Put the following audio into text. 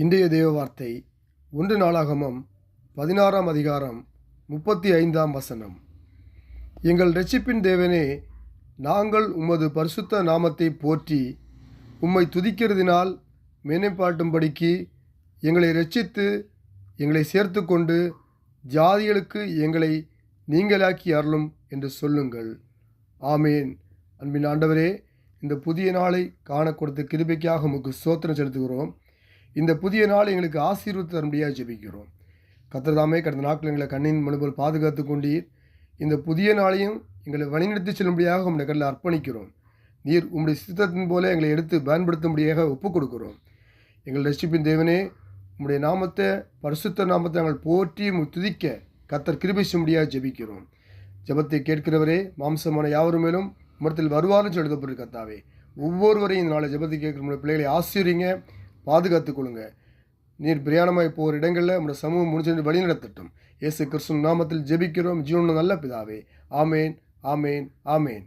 இன்றைய தேவ வார்த்தை 1 நாளாகமம் 16ஆம் அதிகாரம் 35ஆம் வசனம். எங்கள் இரட்சிப்பின் தேவனே, நாங்கள் உமது பரிசுத்த நாமத்தை போற்றி உம்மை துதிக்கிறதினால் மேன்மைப்பாட்டும்படிக்கு எங்களை இரட்சித்து எங்களை சேர்த்து கொண்டு ஜாதிகளுக்கு எங்களை நீங்களாக்கி அருளும் என்று சொல்லுங்கள். ஆமேன். அன்பின் ஆண்டவரே, இந்த புதிய நாளை காண கொடுத்த கிருபைக்காக உமக்கு ஸ்தோத்திரம் செலுத்துகிறோம். இந்த புதிய நாள் எங்களுக்கு ஆசீர்வாதம் தரும்படியாக ஜெபிக்கிறோம். கர்த்தர் தாமே கடந்த நாட்கள் எங்களை கண்ணின் மணி போல் பாதுகாத்து கொண்டீர். இந்த புதிய நாளையும் எங்களை வழிநடத்தி செல்லும்படியாக உம்முடைய கண்ணில் அர்ப்பணிக்கிறோம். நீர் உம்முடைய சித்தத்தின் போல எங்களை எடுத்து பயன்படுத்தும்படியாக ஒப்புக் கொடுக்கிறோம். எங்கள் ரட்சிப்பின் தேவனே, உம்முடைய நாமத்தை, பரிசுத்த நாமத்தை நாங்கள் போற்றி துதிக்க கர்த்தர் கிருபை செய்யும்படியாக ஜெபிக்கிறோம். ஜெபத்தை கேட்கிறவரே, மாம்சமான யாவரும் மேலும் உம்மிடத்தில் வருவார்னு எழுதப்பட்டிருக்க கர்த்தாவே, ஒவ்வொருவரையும் இந்த நாளை ஜெபத்தை கேட்கிற நம்முடைய பிள்ளைகளை ஆசீர்வதிங்க, பாதுகாத்துக் கொள்ளுங்க. நீர் பிரயாணமாய் போகிற இடங்களில் நம்முடைய சமூகம் முடிஞ்சு வழி நடத்தட்டும். இயேசு கிறிஸ்துவின் நாமத்தில் ஜெபிக்கிறோம் ஜீவனுள்ள நல்ல பிதாவே. ஆமேன், ஆமேன், ஆமேன்.